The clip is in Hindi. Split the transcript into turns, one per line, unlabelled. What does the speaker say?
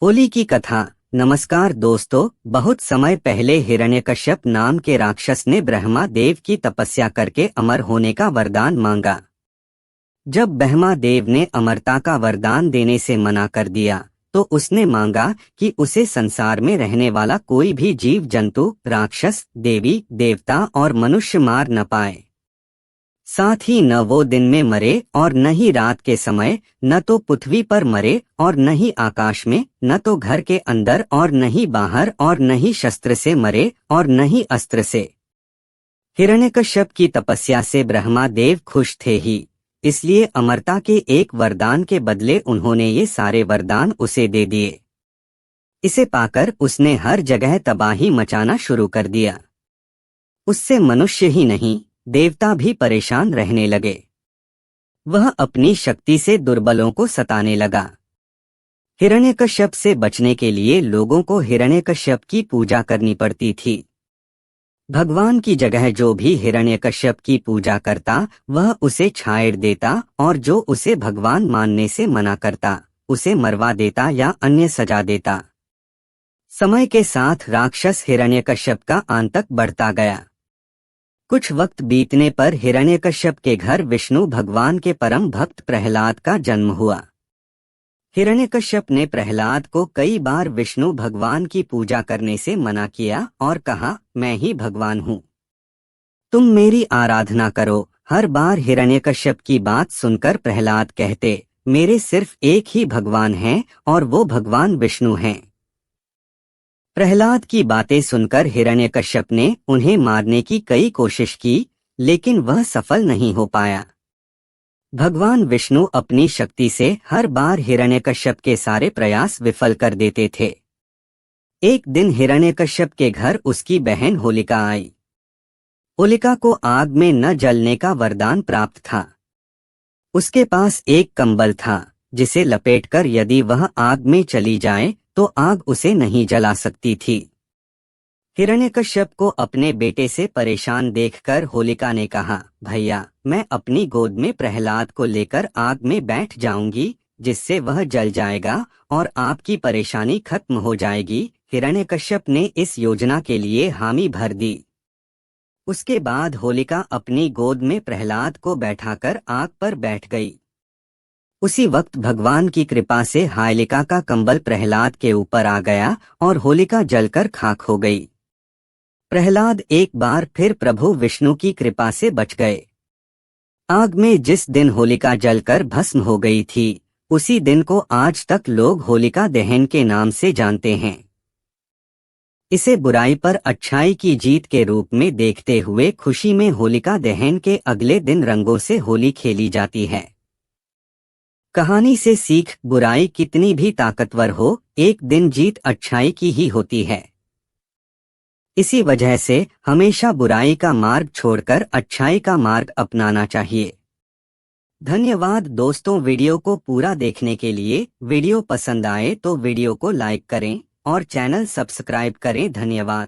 होली की कथा। नमस्कार दोस्तों, बहुत समय पहले हिरण्यकश्यप नाम के राक्षस ने ब्रह्मा देव की तपस्या करके अमर होने का वरदान मांगा। जब ब्रह्मा देव ने अमरता का वरदान देने से मना कर दिया तो उसने मांगा कि उसे संसार में रहने वाला कोई भी जीव जंतु, राक्षस, देवी देवता और मनुष्य मार न पाए। साथ ही न वो दिन में मरे और न ही रात के समय, न तो पृथ्वी पर मरे और न ही आकाश में, न तो घर के अंदर और न ही बाहर, और न ही शस्त्र से मरे और न ही अस्त्र से। हिरण्यकश्यप की तपस्या से ब्रह्मा देव खुश थे ही, इसलिए अमरता के एक वरदान के बदले उन्होंने ये सारे वरदान उसे दे दिए। इसे पाकर उसने हर जगह तबाही मचाना शुरू कर दिया। उससे मनुष्य ही नहीं, देवता भी परेशान रहने लगे। वह अपनी शक्ति से दुर्बलों को सताने लगा। हिरण्यकश्यप से बचने के लिए लोगों को हिरण्यकश्यप की पूजा करनी पड़ती थी। भगवान की जगह जो भी हिरण्यकश्यप की पूजा करता वह उसे छाड़ देता, और जो उसे भगवान मानने से मना करता उसे मरवा देता या अन्य सजा देता। समय के साथ राक्षस हिरण्यकश्यप का आतंक बढ़ता गया। कुछ वक्त बीतने पर हिरण्यकश्यप के घर विष्णु भगवान के परम भक्त प्रहलाद का जन्म हुआ। हिरण्यकश्यप ने प्रहलाद को कई बार विष्णु भगवान की पूजा करने से मना किया और कहा, मैं ही भगवान हूँ, तुम मेरी आराधना करो। हर बार हिरण्यकश्यप की बात सुनकर प्रहलाद कहते, मेरे सिर्फ एक ही भगवान हैं और वो भगवान विष्णु हैं। प्रहलाद की बातें सुनकर हिरण्यकश्यप ने उन्हें मारने की कई कोशिश की, लेकिन वह सफल नहीं हो पाया। भगवान विष्णु अपनी शक्ति से हर बार हिरण्यकश्यप के सारे प्रयास विफल कर देते थे। एक दिन हिरण्यकश्यप के घर उसकी बहन होलिका आई। होलिका को आग में न जलने का वरदान प्राप्त था। उसके पास एक कंबल था जिसे लपेटकर यदि वह आग में चली जाए तो आग उसे नहीं जला सकती थी। हिरण्यकश्यप को अपने बेटे से परेशान देखकर होलिका ने कहा, भैया, मैं अपनी गोद में प्रहलाद को लेकर आग में बैठ जाऊंगी, जिससे वह जल जाएगा और आपकी परेशानी खत्म हो जाएगी। हिरण्यकश्यप ने इस योजना के लिए हामी भर दी। उसके बाद होलिका अपनी गोद में प्रहलाद को बैठाकर आग पर बैठ गई। उसी वक्त भगवान की कृपा से होलिका का कंबल प्रहलाद के ऊपर आ गया और होलिका जलकर खाक हो गई। प्रहलाद एक बार फिर प्रभु विष्णु की कृपा से बच गए। आग में जिस दिन होलिका जलकर भस्म हो गई थी, उसी दिन को आज तक लोग होलिका दहन के नाम से जानते हैं। इसे बुराई पर अच्छाई की जीत के रूप में देखते हुए खुशी में होलिका दहन के अगले दिन रंगों से होली खेली जाती है। कहानी से सीख, बुराई कितनी भी ताकतवर हो, एक दिन जीत अच्छाई की ही होती है। इसी वजह से हमेशा बुराई का मार्ग छोड़कर अच्छाई का मार्ग अपनाना चाहिए। धन्यवाद दोस्तों, वीडियो को पूरा देखने के लिए। वीडियो पसंद आए तो वीडियो को लाइक करें और चैनल सब्सक्राइब करें। धन्यवाद।